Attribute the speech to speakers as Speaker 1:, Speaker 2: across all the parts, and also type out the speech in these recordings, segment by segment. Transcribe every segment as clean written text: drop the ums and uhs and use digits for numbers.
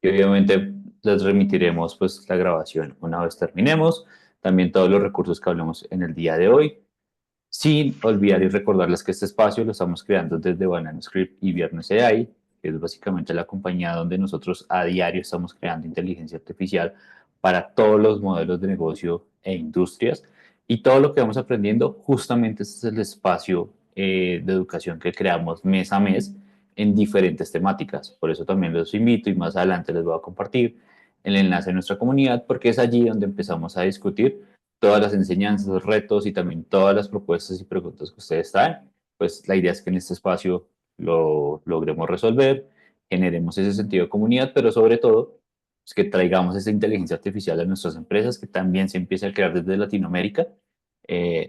Speaker 1: y obviamente les remitiremos pues la grabación una vez terminemos, también todos los recursos que hablemos en el día de hoy, sin olvidar y recordarles que este espacio lo estamos creando desde Banana Script y Viernes AI, que es básicamente la compañía donde nosotros a diario estamos creando inteligencia artificial para todos los modelos de negocio e industrias. Y todo lo que vamos aprendiendo, justamente este es el espacio de educación que creamos mes a mes en diferentes temáticas. Por eso también los invito y más adelante les voy a compartir el enlace a nuestra comunidad, porque es allí donde empezamos a discutir todas las enseñanzas, retos y también todas las propuestas y preguntas que ustedes traen. Pues la idea es que en este espacio lo logremos resolver, generemos ese sentido de comunidad, pero sobre todo pues, que traigamos esa inteligencia artificial a nuestras empresas, que también se empiece a crear desde Latinoamérica,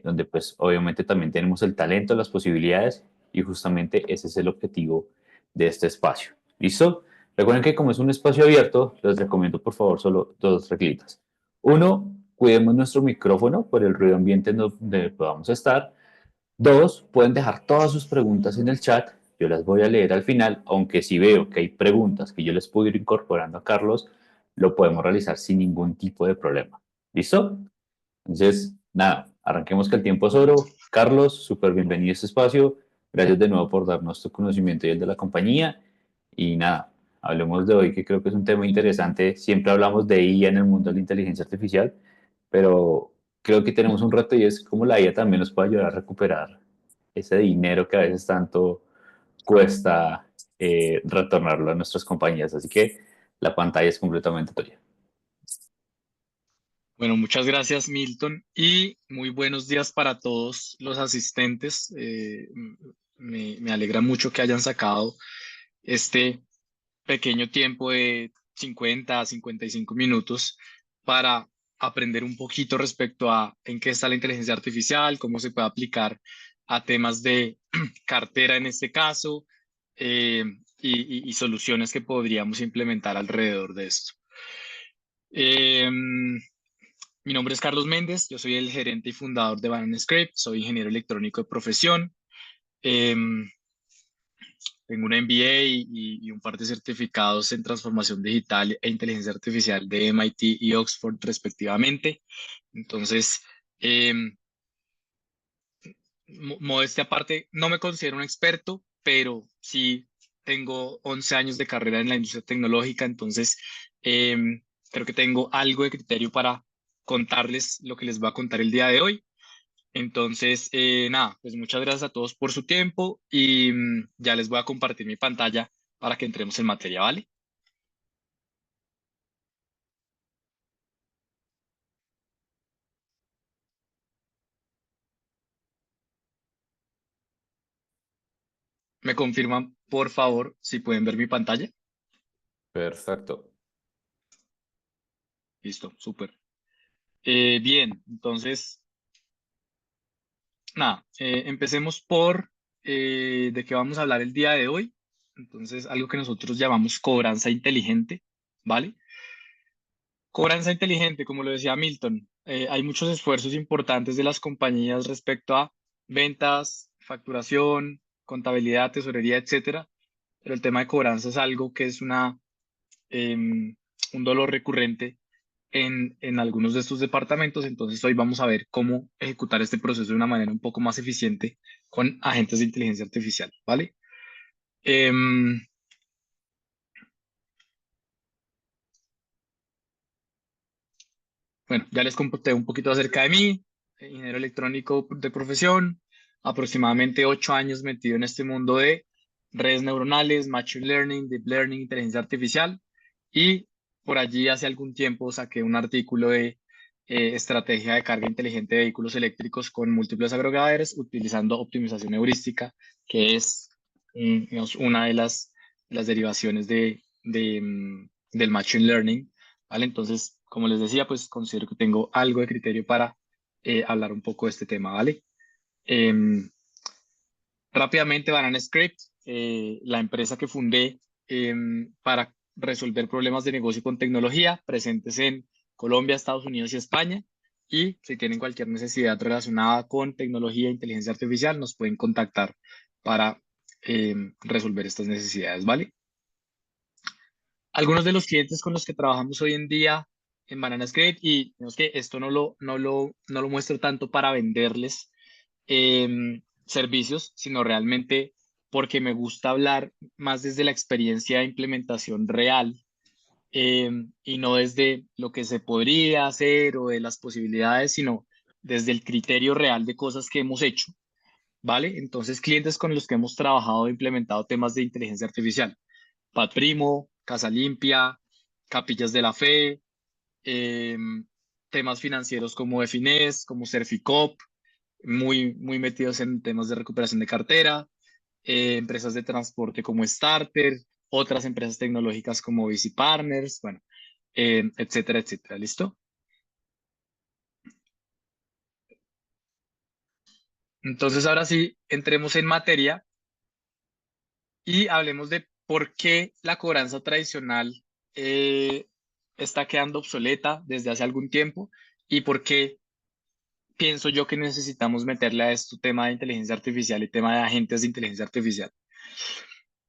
Speaker 1: donde pues obviamente también tenemos el talento, las posibilidades y justamente ese es el objetivo de este espacio. ¿Listo? Recuerden que como es un espacio abierto, les recomiendo por favor solo dos reglitas. Uno, cuidemos nuestro micrófono por el ruido ambiente en donde podamos estar. Dos, pueden dejar todas sus preguntas en el chat. Yo las voy a leer al final, aunque si veo que hay preguntas que yo les puedo ir incorporando a Carlos, lo podemos realizar sin ningún tipo de problema. ¿Listo? Entonces, nada, arranquemos que el tiempo es oro. Carlos, súper bienvenido a este espacio. Gracias de nuevo por darnos tu conocimiento y el de la compañía. Y nada, hablemos de hoy, que creo que es un tema interesante. Siempre hablamos de IA en el mundo de la inteligencia artificial, pero creo que tenemos un reto y es cómo la IA también nos puede ayudar a recuperar ese dinero que a veces tanto cuesta retornarlo a nuestras compañías. Así que la pantalla es completamente tuya.
Speaker 2: Bueno, muchas gracias, Milton, y muy buenos días para todos los asistentes. Me alegra mucho que hayan sacado este pequeño tiempo de 50 a 55 minutos para aprender un poquito respecto a en qué está la inteligencia artificial, cómo se puede aplicar a temas de cartera en este caso, eh, y soluciones que podríamos implementar alrededor de esto. Mi nombre es Carlos Méndez, yo soy el gerente y fundador de Banana Script, soy ingeniero electrónico de profesión. Em, Tengo un MBA y un par de certificados en transformación digital e inteligencia artificial de MIT y Oxford respectivamente. Entonces, em, modestia aparte, no me considero un experto, pero sí tengo 11 años de carrera en la industria tecnológica, entonces em, creo que tengo algo de criterio para contarles lo que les voy a contar el día de hoy. Entonces, nada, pues muchas gracias a todos por su tiempo y ya les voy a compartir mi pantalla para que entremos en materia, ¿vale? ¿Me confirman, por favor, si pueden ver mi pantalla?
Speaker 1: Perfecto.
Speaker 2: Listo, súper. Bien, entonces, nada, empecemos por de qué vamos a hablar el día de hoy. Entonces, algo que nosotros llamamos cobranza inteligente, ¿vale? Cobranza inteligente, como lo decía Milton, hay muchos esfuerzos importantes de las compañías respecto a ventas, facturación, contabilidad, tesorería, etcétera, pero el tema de cobranza es algo que es un dolor recurrente en algunos de estos departamentos. Entonces, hoy vamos a ver cómo ejecutar este proceso de una manera un poco más eficiente con agentes de inteligencia artificial, ¿vale? Em, Bueno, ya les conté un poquito acerca de mí, ingeniero electrónico de profesión, aproximadamente 8 años metido en este mundo de redes neuronales, machine learning, deep learning, inteligencia artificial, y por allí hace algún tiempo saqué un artículo de estrategia de carga inteligente de vehículos eléctricos con múltiples agregadores utilizando optimización heurística, que es digamos, una de las derivaciones del machine learning. ¿Vale? Entonces, como les decía, pues considero que tengo algo de criterio para hablar un poco de este tema, ¿vale? Em, Rápidamente, Banana Script, la empresa que fundé para resolver problemas de negocio con tecnología, presentes en Colombia, Estados Unidos y España. Y si tienen cualquier necesidad relacionada con tecnología e inteligencia artificial, nos pueden contactar para resolver estas necesidades, ¿vale? Algunos de los clientes con los que trabajamos hoy en día en Bananascript, y digamos que esto no lo muestro tanto para venderles servicios, sino realmente porque me gusta hablar más desde la experiencia de implementación real, y no desde lo que se podría hacer o de las posibilidades, sino desde el criterio real de cosas que hemos hecho, ¿vale? Entonces, clientes con los que hemos trabajado e implementado temas de inteligencia artificial: Pat Primo, Casa Limpia, Capillas de la Fe, eh, temas financieros como Efines, como Cerficop, muy metidos en temas de recuperación de cartera, empresas de transporte como Starter, otras empresas tecnológicas como Easy Partners, bueno, etcétera, etcétera. ¿Listo? Entonces, ahora sí, entremos en materia y hablemos de por qué la cobranza tradicional eh, está quedando obsoleta desde hace algún tiempo y por qué pienso yo que necesitamos meterle a esto tema de inteligencia artificial y tema de agentes de inteligencia artificial.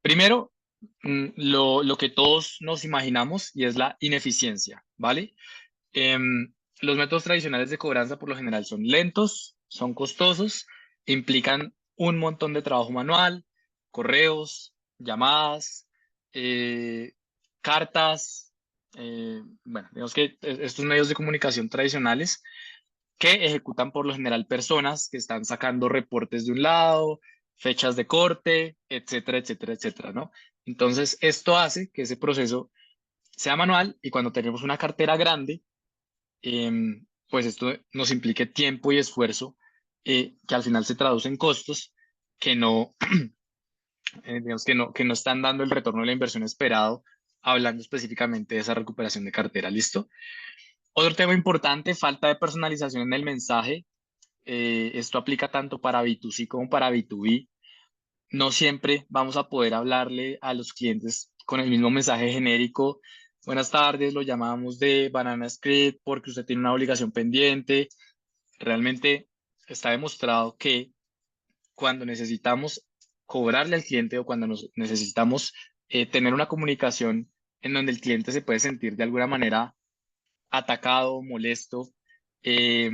Speaker 2: Primero, lo que todos nos imaginamos y es la ineficiencia, ¿vale? Los métodos tradicionales de cobranza por lo general son lentos, son costosos, implican un montón de trabajo manual, correos, llamadas, eh, cartas, bueno, digamos que estos medios de comunicación tradicionales que ejecutan por lo general personas que están sacando reportes de un lado, fechas de corte, etcétera, etcétera, etcétera, ¿no? Entonces, esto hace que ese proceso sea manual y cuando tenemos una cartera grande, pues esto nos implique tiempo y esfuerzo, que al final se traduce en costos que no, digamos que no están dando el retorno de la inversión esperado, hablando específicamente de esa recuperación de cartera. ¿Listo? Otro tema importante: falta de personalización en el mensaje. Esto aplica tanto para B2C como para B2B. No siempre vamos a poder hablarle a los clientes con el mismo mensaje genérico: buenas tardes, lo llamamos de Banana Script porque usted tiene una obligación pendiente. Realmente está demostrado que cuando necesitamos cobrarle al cliente o cuando necesitamos tener una comunicación en donde el cliente se puede sentir de alguna manera atacado, molesto, eh,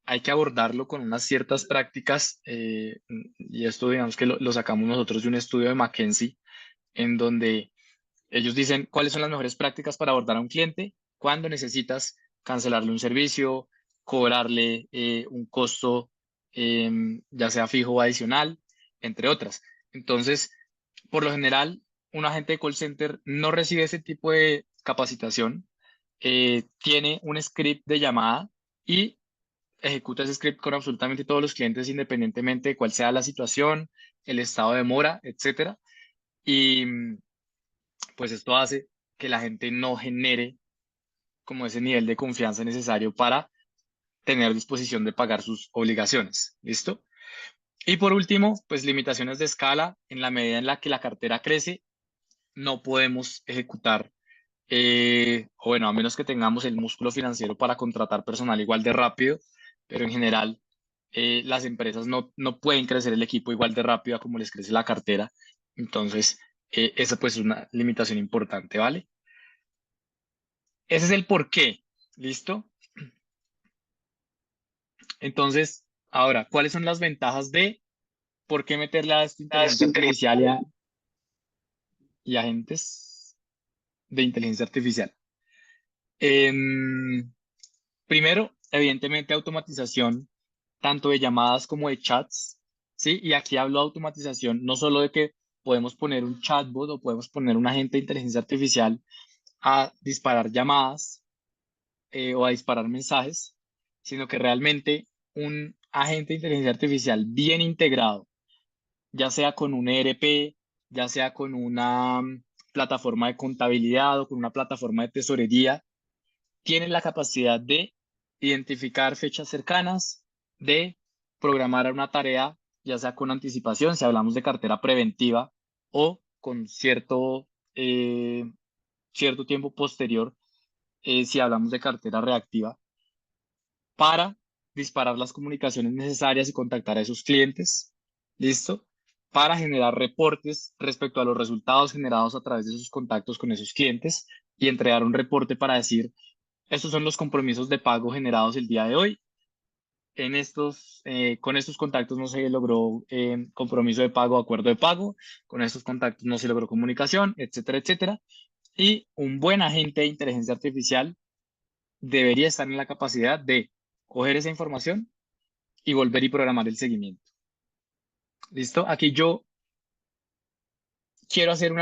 Speaker 2: hay que abordarlo con unas ciertas prácticas, y esto digamos que lo sacamos nosotros de un estudio de McKinsey, en donde ellos dicen cuáles son las mejores prácticas para abordar a un cliente cuando necesitas cancelarle un servicio, cobrarle un costo, ya sea fijo o adicional, entre otras. Entonces, por lo general, un agente de call center no recibe ese tipo de capacitación. Tiene un script de llamada y ejecuta ese script con absolutamente todos los clientes, independientemente de cuál sea la situación, el estado de mora, etcétera. Y pues esto hace que la gente no genere como ese nivel de confianza necesario para tener disposición de pagar sus obligaciones. ¿Listo? Y por último, pues limitaciones de escala. En la medida en la que la cartera crece, no podemos ejecutar, o bueno, a menos que tengamos el músculo financiero para contratar personal igual de rápido, pero en general las empresas no pueden crecer el equipo igual de rápido a como les crece la cartera. Entonces, esa pues es una limitación importante, ¿vale? Ese es el por qué. ¿Listo? Entonces, ahora, ¿cuáles son las ventajas de por qué meterle a esta inteligencia artificial y agentes de inteligencia artificial? Em, Primero, evidentemente, automatización tanto de llamadas como de chats, ¿sí? Y aquí hablo de automatización no solo de que podemos poner un chatbot o podemos poner un agente de inteligencia artificial a disparar llamadas, o a disparar mensajes, sino que realmente un agente de inteligencia artificial bien integrado, ya sea con un ERP, ya sea con una plataforma de contabilidad o con una plataforma de tesorería, tiene la capacidad de identificar fechas cercanas, de programar una tarea, ya sea con anticipación, si hablamos de cartera preventiva, o con cierto tiempo posterior, si hablamos de cartera reactiva, para disparar las comunicaciones necesarias y contactar a esos clientes. ¿Listo? para generar reportes respecto a los resultados generados a través de sus contactos con esos clientes y entregar un reporte para decir, estos son los compromisos de pago generados el día de hoy. Con estos contactos no se logró compromiso de pago, acuerdo de pago, con estos contactos no se logró comunicación, etcétera, etcétera. Y un buen agente de inteligencia artificial debería estar en la capacidad de coger esa información y volver y programar el seguimiento. ¿Listo? Aquí yo quiero hacer un-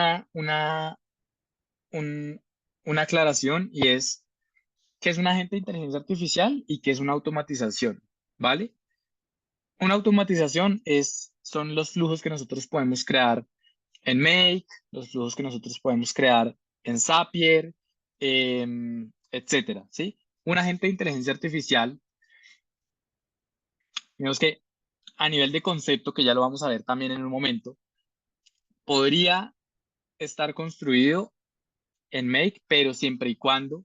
Speaker 2: una aclaración y es qué es un agente de inteligencia artificial y qué es una automatización, ¿vale? Una automatización son los flujos que nosotros podemos crear en Make, los flujos que nosotros podemos crear en Zapier, etcétera, ¿sí? Un agente de inteligencia artificial, digamos que a nivel de concepto, que ya lo vamos a ver también en un momento, podría estar construido en Make, pero siempre y cuando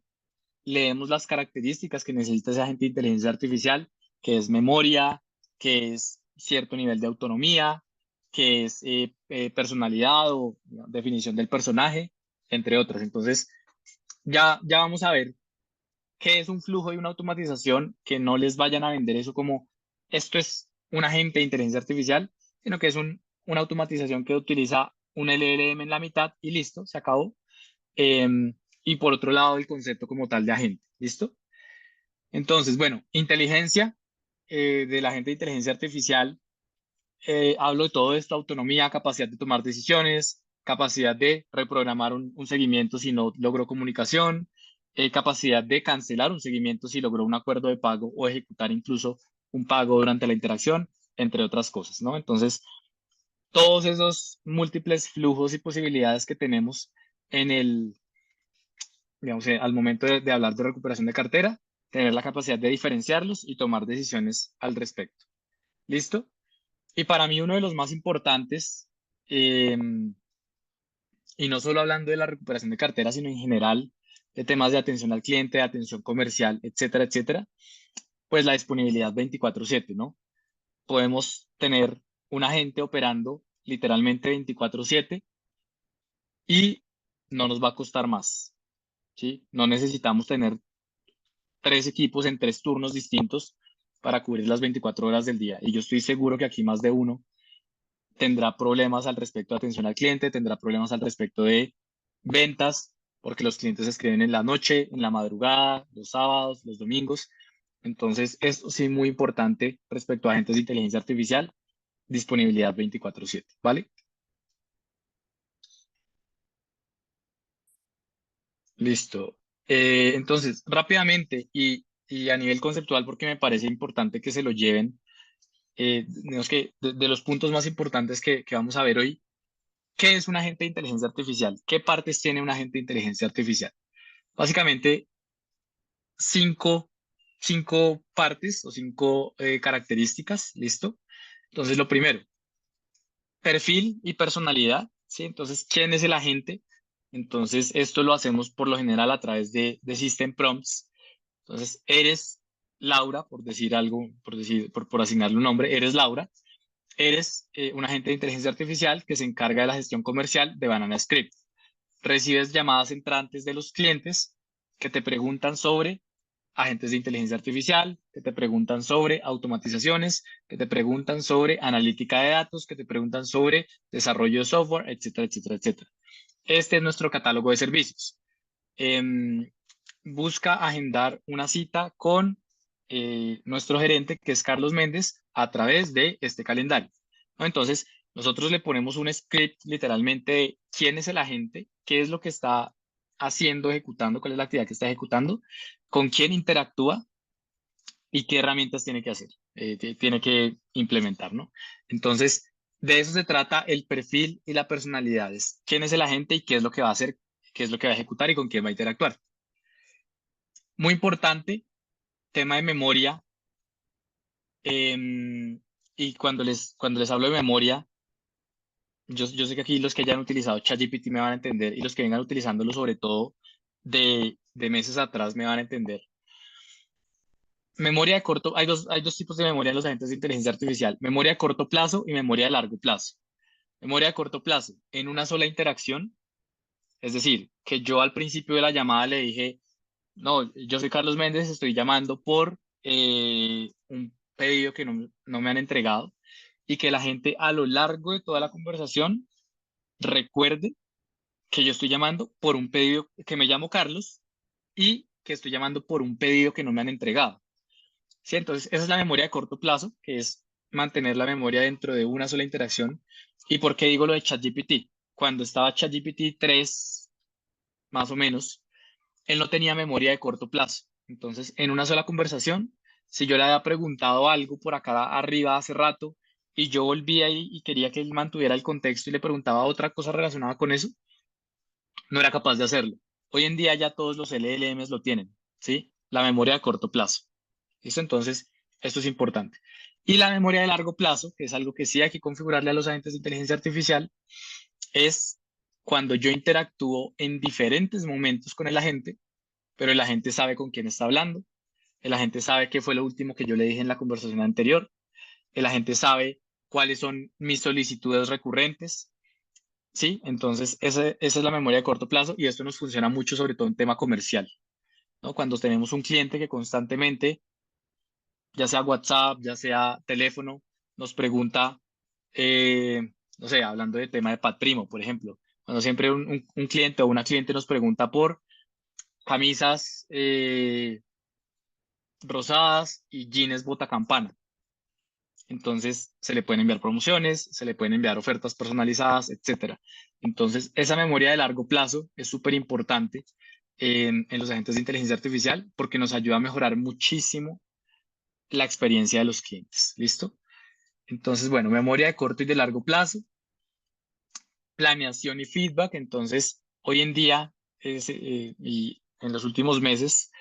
Speaker 2: leemos las características que necesita ese agente de inteligencia artificial, que es memoria, que es cierto nivel de autonomía, que es personalidad o definición del personaje, entre otras. Entonces, ya vamos a ver qué es un flujo y una automatización, que no les vayan a vender eso como esto es un agente de inteligencia artificial, sino que es una automatización que utiliza un LLM en la mitad y listo, se acabó. Y por otro lado, el concepto como tal de agente, ¿listo? Entonces, bueno, inteligencia del agente de inteligencia artificial, hablo de todo esto, autonomía, capacidad de tomar decisiones, capacidad de reprogramar un seguimiento si no logró comunicación, capacidad de cancelar un seguimiento si logró un acuerdo de pago o ejecutar incluso un pago durante la interacción, entre otras cosas, ¿no? Entonces, todos esos múltiples flujos y posibilidades que tenemos en digamos, al momento de hablar de recuperación de cartera, tener la capacidad de diferenciarlos y tomar decisiones al respecto. ¿Listo? Y para mí uno de los más importantes, eh, y no solo hablando de la recuperación de cartera, sino en general de temas de atención al cliente, de atención comercial, etcétera, etcétera, pues la disponibilidad 24/7, ¿no? Podemos tener un agente operando literalmente 24/7 y no nos va a costar más, ¿sí? No necesitamos tener 3 equipos en 3 turnos distintos para cubrir las 24 horas del día. Y yo estoy seguro que aquí más de uno tendrá problemas al respecto de atención al cliente, tendrá problemas al respecto de ventas, porque los clientes escriben en la noche, en la madrugada, los sábados, los domingos. Entonces, esto sí muy importante respecto a agentes de inteligencia artificial, disponibilidad 24/7, ¿vale? Listo. Entonces, rápidamente y a nivel conceptual, porque me parece importante que se lo lleven, digamos que de los puntos más importantes que vamos a ver hoy, ¿qué es un agente de inteligencia artificial? ¿Qué partes tiene un agente de inteligencia artificial? Básicamente, cinco, cinco partes o cinco características, ¿listo? Entonces, lo primero, perfil y personalidad, ¿sí? Entonces, ¿quién es el agente? Entonces, esto lo hacemos por lo general a través de System Prompts. Entonces, eres Laura, por decir algo, por asignarle un nombre, eres Laura. Eres un agente de inteligencia artificial que se encarga de la gestión comercial de Banana Script. Recibes llamadas entrantes de los clientes que te preguntan sobre agentes de inteligencia artificial, que te preguntan sobre automatizaciones, que te preguntan sobre analítica de datos, que te preguntan sobre desarrollo de software, etcétera, etcétera, etcétera. Este es nuestro catálogo de servicios. Em, Busca agendar una cita con nuestro gerente, que es Carlos Méndez, a través de este calendario, ¿no? Entonces, nosotros le ponemos un script literalmente de quién es el agente, qué es lo que está haciendo, ejecutando, cuál es la actividad que está ejecutando, con quién interactúa y qué herramientas tiene que hacer, tiene que implementar, ¿no? Entonces, de eso se trata el perfil y la personalidad. Es quién es el agente y qué es lo que va a hacer, qué es lo que va a ejecutar y con quién va a interactuar. Muy importante, tema de memoria. Y cuando les hablo de memoria, yo sé que aquí los que hayan utilizado ChatGPT me van a entender y los que vengan utilizándolo sobre todo de meses atrás me van a entender. Memoria de corto, hay dos tipos de memoria en los agentes de inteligencia artificial, memoria de corto plazo y memoria de largo plazo. Memoria de corto plazo, en una sola interacción, es decir, que yo al principio de la llamada le dije, no, yo soy Carlos Méndez, estoy llamando por un pedido que no me han entregado y que la gente a lo largo de toda la conversación recuerde que yo estoy llamando por un pedido, que me llamo Carlos y que estoy llamando por un pedido que no me han entregado. ¿Sí? Entonces, esa es la memoria de corto plazo, que es mantener la memoria dentro de una sola interacción. ¿Y por qué digo lo de ChatGPT? Cuando estaba ChatGPT 3 más o menos, él no tenía memoria de corto plazo. Entonces, en una sola conversación, si yo le había preguntado algo por acá arriba hace rato y yo volvía y quería que él mantuviera el contexto y le preguntaba otra cosa relacionada con eso, no era capaz de hacerlo. Hoy en día ya todos los LLMs lo tienen, ¿sí? La memoria de corto plazo. ¿Listo? Entonces, esto es importante. Y la memoria de largo plazo, que es algo que sí hay que configurarle a los agentes de inteligencia artificial, es cuando yo interactúo en diferentes momentos con el agente, pero el agente sabe con quién está hablando, el agente sabe qué fue lo último que yo le dije en la conversación anterior, el agente sabe cuáles son mis solicitudes recurrentes, ¿sí? Entonces, esa es la memoria de corto plazo y esto nos funciona mucho, sobre todo en tema comercial, ¿no? Cuando tenemos un cliente que constantemente, ya sea WhatsApp, ya sea teléfono, nos pregunta, no sé, hablando de tema de Primo, por ejemplo, cuando siempre un cliente o una cliente nos pregunta por camisas rosadas y jeans bota campana. Entonces, se le pueden enviar promociones, se le pueden enviar ofertas personalizadas, etcétera. Entonces, esa memoria de largo plazo es súper importante en los agentes de inteligencia artificial porque nos ayuda a mejorar muchísimo la experiencia de los clientes. ¿Listo? Entonces, bueno, memoria de corto y de largo plazo, planeación y feedback. Entonces, hoy en día y en los últimos meses,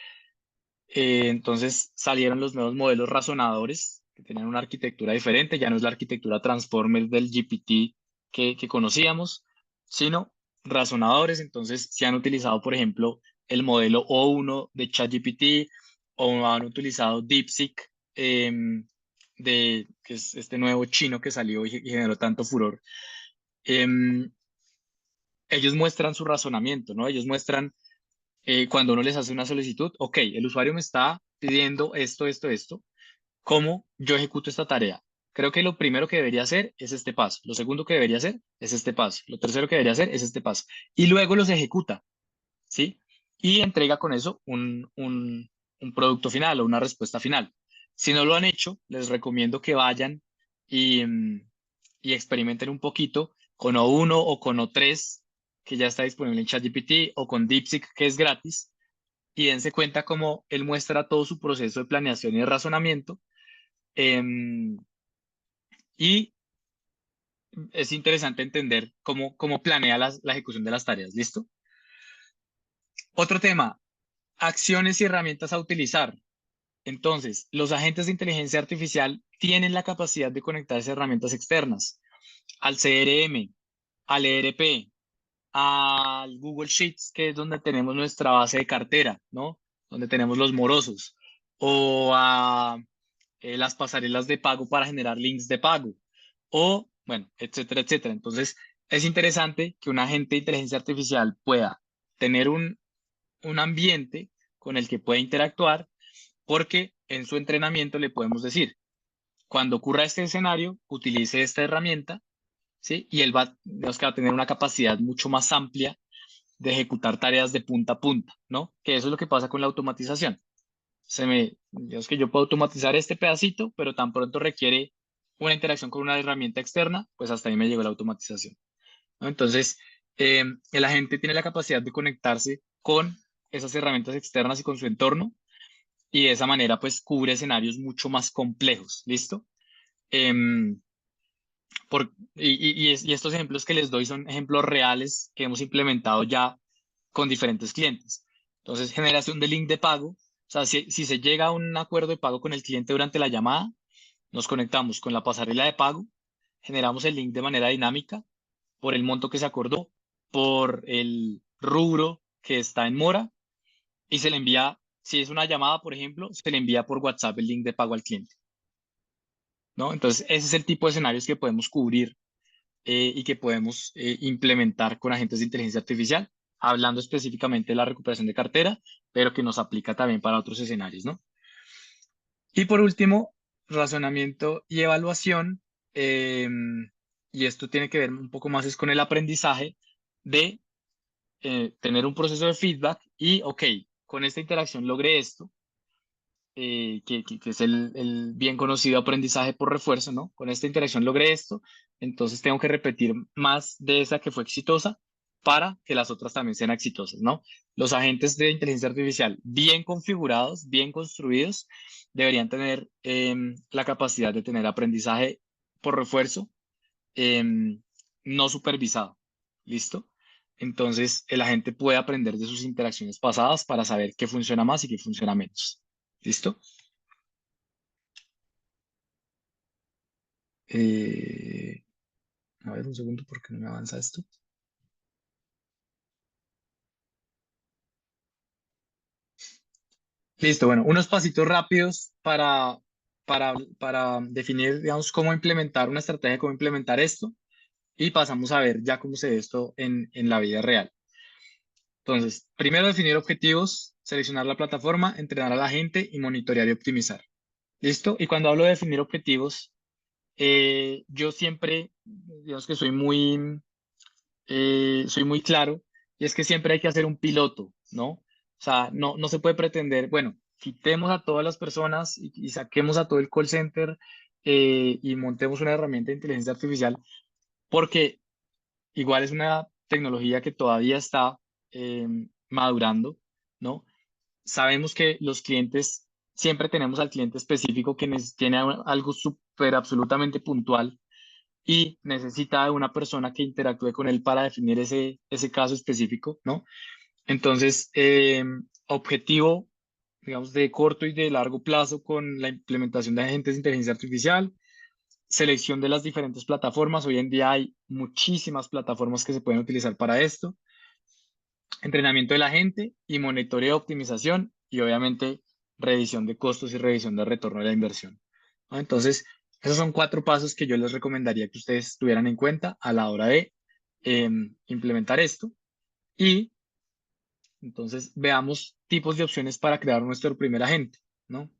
Speaker 2: entonces salieron los nuevos modelos razonadores que tenían una arquitectura diferente. Ya no es la arquitectura Transformer del GPT que conocíamos, sino razonadores. Entonces, se han utilizado, por ejemplo, el modelo O1 de ChatGPT o han utilizado DeepSeek, que es este nuevo chino que salió y generó tanto furor. Em, Ellos muestran su razonamiento, ¿no? Ellos muestran cuando uno les hace una solicitud, ok, el usuario me está pidiendo esto, ¿cómo yo ejecuto esta tarea? Creo que lo primero que debería hacer es este paso, lo segundo que debería hacer es este paso, lo tercero que debería hacer es este paso, y luego los ejecuta, ¿sí? Y entrega con eso un producto final o una respuesta final. Si no lo han hecho, les recomiendo que vayan y, y experimenten un poquito con O1 o con O3, que ya está disponible en ChatGPT, o con DeepSeek, que es gratis, y dense cuenta cómo él muestra todo su proceso de planeación y de razonamiento. em, y es interesante entender cómo planea la ejecución de las tareas. ¿Listo? Otro tema, acciones y herramientas a utilizar. Entonces, los agentes de inteligencia artificial tienen la capacidad de conectarse a herramientas externas, al CRM, al ERP, al Google Sheets, que es donde tenemos nuestra base de cartera, ¿no? Donde tenemos los morosos, o a las pasarelas de pago para generar links de pago, o, bueno, etcétera, etcétera. Entonces, es interesante que un agente de inteligencia artificial pueda tener un ambiente con el que pueda interactuar, porque en su entrenamiento le podemos decir, cuando ocurra este escenario, utilice esta herramienta, ¿sí? Y él digamos que va a tener una capacidad mucho más amplia de ejecutar tareas de punta a punta, ¿no? Que eso es lo que pasa con la automatización. Digamos que yo puedo automatizar este pedacito, pero tan pronto requiere una interacción con una herramienta externa, pues hasta ahí me llegó la automatización, ¿no? Entonces, el agente tiene la capacidad de conectarse con esas herramientas externas y con su entorno, y de esa manera, pues, cubre escenarios mucho más complejos, ¿listo? Em, y estos ejemplos que les doy son ejemplos reales que hemos implementado ya con diferentes clientes. Entonces, generación de link de pago. O sea, si se llega a un acuerdo de pago con el cliente durante la llamada, nos conectamos con la pasarela de pago, generamos el link de manera dinámica por el monto que se acordó, por el rubro que está en mora y se le envía, si es una llamada, por ejemplo, se le envía por WhatsApp el link de pago al cliente, ¿no? Entonces, ese es el tipo de escenarios que podemos cubrir y que podemos implementar con agentes de inteligencia artificial, hablando específicamente de la recuperación de cartera, pero que nos aplica también para otros escenarios, ¿no? Y por último, razonamiento y evaluación, y esto tiene que ver un poco más es con el aprendizaje de tener un proceso de feedback y, ok, con esta interacción logré esto, que es el bien conocido aprendizaje por refuerzo, ¿no? Con esta interacción logré esto, entonces tengo que repetir más de esa que fue exitosa para que las otras también sean exitosas, ¿no? Los agentes de inteligencia artificial bien configurados, bien construidos, deberían tener la capacidad de tener aprendizaje por refuerzo no supervisado. ¿Listo? Entonces, el agente puede aprender de sus interacciones pasadas para saber qué funciona más y qué funciona menos. ¿Listo? Eh, a ver, un segundo, porque no me avanza esto. Listo, bueno, unos pasitos rápidos para definir, digamos, cómo implementar una estrategia, cómo implementar esto, y pasamos a ver ya cómo se ve esto en la vida real. Entonces, primero definir objetivos, seleccionar la plataforma, entrenar a la gente y monitorear y optimizar. ¿Listo? Y cuando hablo de definir objetivos, yo siempre, digamos que soy muy claro, y es que siempre hay que hacer un piloto, ¿no? O sea, no se puede pretender, bueno, quitemos a todas las personas y saquemos a todo el call center y montemos una herramienta de inteligencia artificial, porque igual es una tecnología que todavía está eh, madurando, ¿no? Sabemos que los clientes, siempre tenemos al cliente específico que tiene algo súper absolutamente puntual y necesita de una persona que interactúe con él para definir ese caso específico, ¿no? Entonces, objetivo, digamos, de corto y de largo plazo con la implementación de agentes de inteligencia artificial, selección de las diferentes plataformas. Hoy en día hay muchísimas plataformas que se pueden utilizar para esto. Entrenamiento de la gente y monitoreo de optimización y obviamente revisión de costos y revisión de retorno de la inversión, ¿no? Entonces, esos son 4 pasos que yo les recomendaría que ustedes tuvieran en cuenta a la hora de implementar esto. Y entonces veamos tipos de opciones para crear nuestro primer agente, ¿no?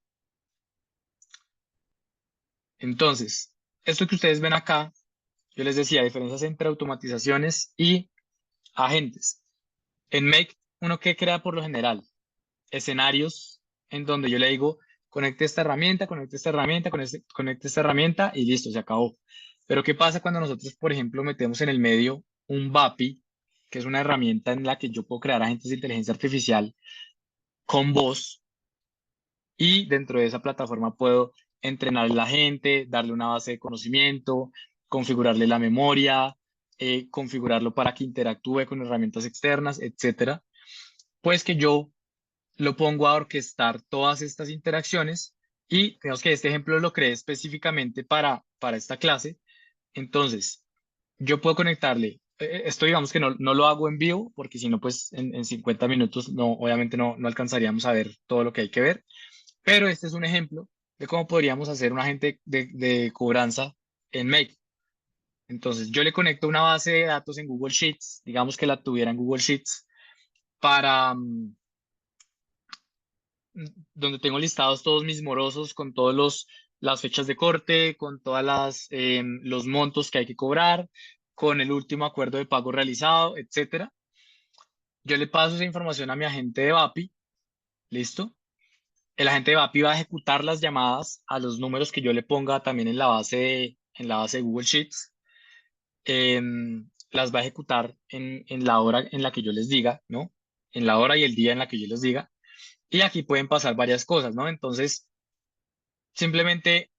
Speaker 2: Entonces, esto que ustedes ven acá, yo les decía, diferencias entre automatizaciones y agentes. En Make, uno que crea por lo general escenarios en donde yo le digo, conecte esta herramienta, conecte esta herramienta y listo, se acabó. Pero ¿qué pasa cuando nosotros, por ejemplo, metemos en el medio un VAPI, que es una herramienta en la que yo puedo crear agentes de inteligencia artificial con voz y dentro de esa plataforma puedo entrenar a la gente, darle una base de conocimiento, configurarle la memoria, configurarlo para que interactúe con herramientas externas, etcétera? Pues que yo lo pongo a orquestar todas estas interacciones y digamos que este ejemplo lo creé específicamente para esta clase. Entonces, yo puedo conectarle, esto digamos que no lo hago en vivo porque si no, pues en 50 minutos no, obviamente no alcanzaríamos a ver todo lo que hay que ver, pero este es un ejemplo de cómo podríamos hacer un agente de cobranza en Make. Entonces, yo le conecto una base de datos en Google Sheets, digamos que la tuviera en Google Sheets, para, donde tengo listados todos mis morosos con todos las fechas de corte, con todas los montos que hay que cobrar, con el último acuerdo de pago realizado, etcétera. Yo le paso esa información a mi agente de VAPI, ¿listo? El agente de VAPI va a ejecutar las llamadas a los números que yo le ponga también en la base de Google Sheets. Las va a ejecutar en la hora en la que yo les diga, ¿no? En la hora y el día en la que yo les diga. Y aquí pueden pasar varias cosas, ¿no? Entonces, simplemente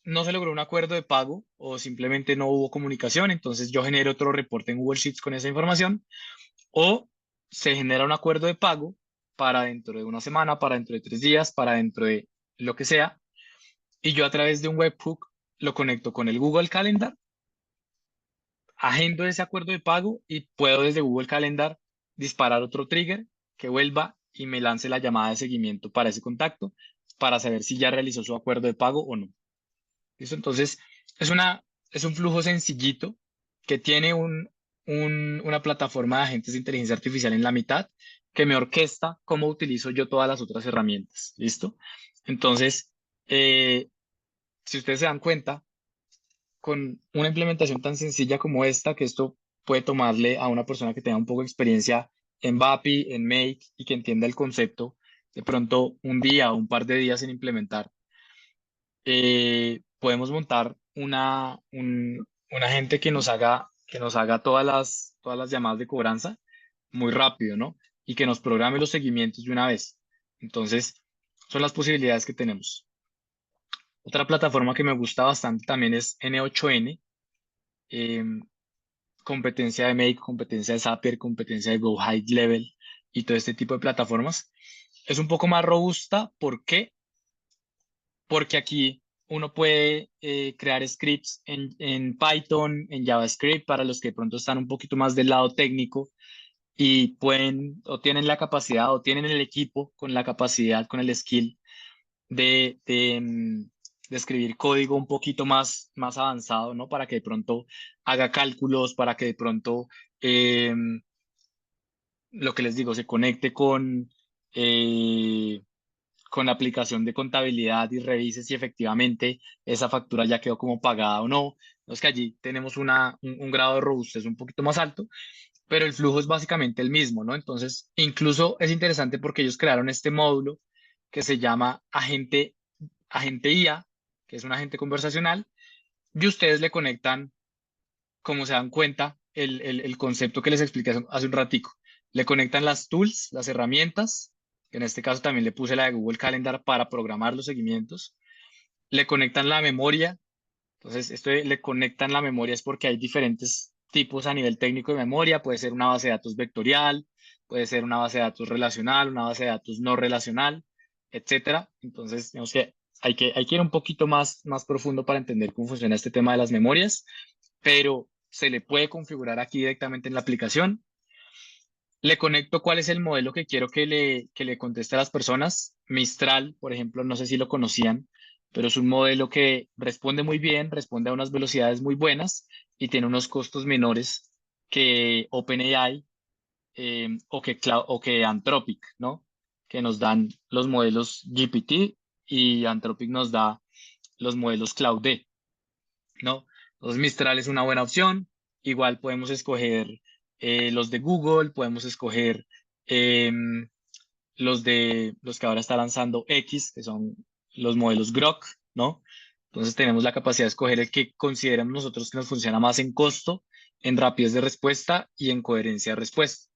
Speaker 2: no se logró un acuerdo de pago o simplemente no hubo comunicación, entonces yo genero otro reporte en Google Sheets con esa información, o se genera un acuerdo de pago para dentro de una semana, para dentro de 3 días, para dentro de lo que sea, y yo a través de un webhook lo conecto con el Google Calendar, agendo ese acuerdo de pago y puedo desde Google Calendar disparar otro trigger que vuelva y me lance la llamada de seguimiento para ese contacto para saber si ya realizó su acuerdo de pago o no. ¿Listo? Entonces, es un flujo sencillito, que tiene una plataforma de agentes de inteligencia artificial en la mitad que me orquesta cómo utilizo yo todas las otras herramientas. ¿Listo? Entonces, eh, si ustedes se dan cuenta, con una implementación tan sencilla como esta, que esto puede tomarle a una persona que tenga un poco de experiencia en VAPI, en Make y que entienda el concepto, de pronto un día o un par de días en implementar, podemos montar un agente que nos haga todas las llamadas de cobranza muy rápido, ¿no? Y que nos programe los seguimientos de una vez. Entonces, son las posibilidades que tenemos. Otra plataforma que me gusta bastante también es N8N, eh, competencia de Make, competencia de Zapier, competencia de Go High Level y todo este tipo de plataformas. Es un poco más robusta. ¿Por qué? Porque aquí uno puede crear scripts en Python, en JavaScript, para los que de pronto están un poquito más del lado técnico y pueden o tienen la capacidad o tienen el equipo con la capacidad, con el skill de escribir código un poquito más avanzado, ¿no? Para que de pronto haga cálculos, para que de pronto, eh, lo que les digo, se conecte eh, con la aplicación de contabilidad y revise si efectivamente esa factura ya quedó como pagada o no. Es que allí tenemos un grado de robustez un poquito más alto, pero el flujo es básicamente el mismo, ¿no? Entonces, incluso es interesante porque ellos crearon este módulo que se llama agente IA, que es un agente conversacional, y ustedes le conectan, como se dan cuenta, el concepto que les expliqué hace un ratico. Le conectan las tools, las herramientas, que en este caso también le puse la de Google Calendar para programar los seguimientos. Le conectan la memoria. Entonces, le conectan la memoria es porque hay diferentes tipos a nivel técnico de memoria. Puede ser una base de datos vectorial, puede ser una base de datos relacional, una base de datos no relacional, etcétera. Entonces, digamos que hay que ir un poquito más profundo para entender cómo funciona este tema de las memorias, pero se le puede configurar aquí directamente en la aplicación. Le conecto cuál es el modelo que quiero que le conteste a las personas. Mistral, por ejemplo, no sé si lo conocían, pero es un modelo que responde muy bien, responde a unas velocidades muy buenas y tiene unos costos menores que OpenAI, o que Anthropic, ¿no? Que nos dan los modelos GPT y Anthropic nos da los modelos Claude, ¿no? Entonces Mistral es una buena opción. Igual podemos escoger los de Google, podemos escoger em, los que ahora está lanzando X, que son los modelos Grok, ¿no? Entonces tenemos la capacidad de escoger el que consideramos nosotros que nos funciona más en costo, en rapidez de respuesta y en coherencia de respuesta.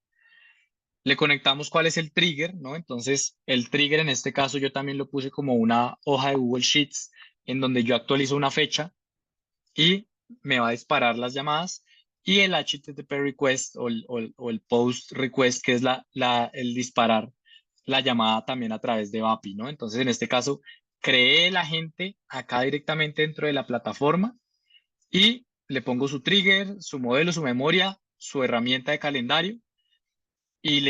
Speaker 2: Le conectamos cuál es el trigger, ¿no? Entonces, el trigger en este caso yo también lo puse como una hoja de Google Sheets en donde yo actualizo una fecha y me va a disparar las llamadas, y el HTTP request o el post request, que es el disparar la llamada también a través de VAPI, ¿no? Entonces, en este caso, creé el agente acá directamente dentro de la plataforma y le pongo su trigger, su modelo, su memoria, su herramienta de calendario y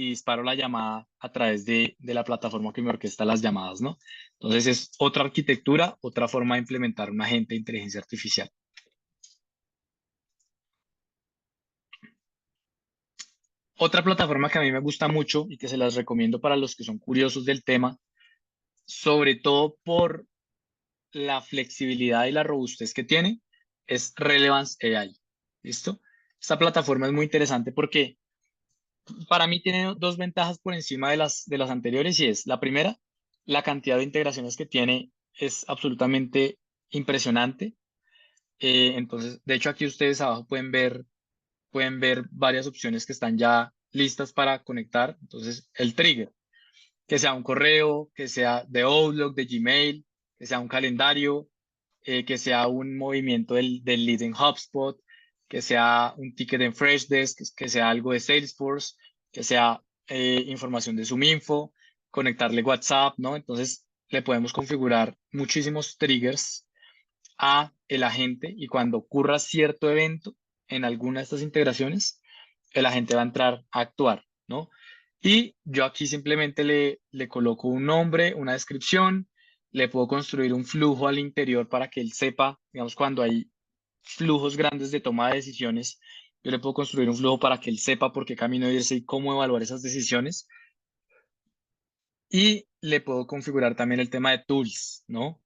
Speaker 2: disparo la llamada a través de la plataforma que me orquesta las llamadas, ¿no? Entonces, es otra arquitectura, otra forma de implementar un agente de inteligencia artificial. Otra plataforma que a mí me gusta mucho y que se las recomiendo para los que son curiosos del tema, sobre todo por la flexibilidad y la robustez que tiene, es Relevance AI. ¿Listo? Esta plataforma es muy interesante porque para mí tiene dos ventajas por encima de las anteriores, y es la primera, la cantidad de integraciones que tiene es absolutamente impresionante. Entonces, de hecho, aquí ustedes abajo pueden ver varias opciones que están ya listas para conectar. Entonces, el trigger, que sea un correo, que sea de Outlook, de Gmail, que sea un calendario, que sea un movimiento del lead en HubSpot, que sea un ticket en Freshdesk, que sea algo de Salesforce, que sea información de ZoomInfo, conectarle WhatsApp, ¿no? Entonces, le podemos configurar muchísimos triggers a el agente, y cuando ocurra cierto evento en alguna de estas integraciones, el agente va a entrar a actuar, ¿no? Y yo aquí simplemente le coloco un nombre, una descripción, le puedo construir un flujo al interior para que él sepa, digamos, cuando hay flujos grandes de toma de decisiones, yo le puedo construir un flujo para que él sepa por qué camino irse y cómo evaluar esas decisiones. Y le puedo configurar también el tema de tools, ¿no?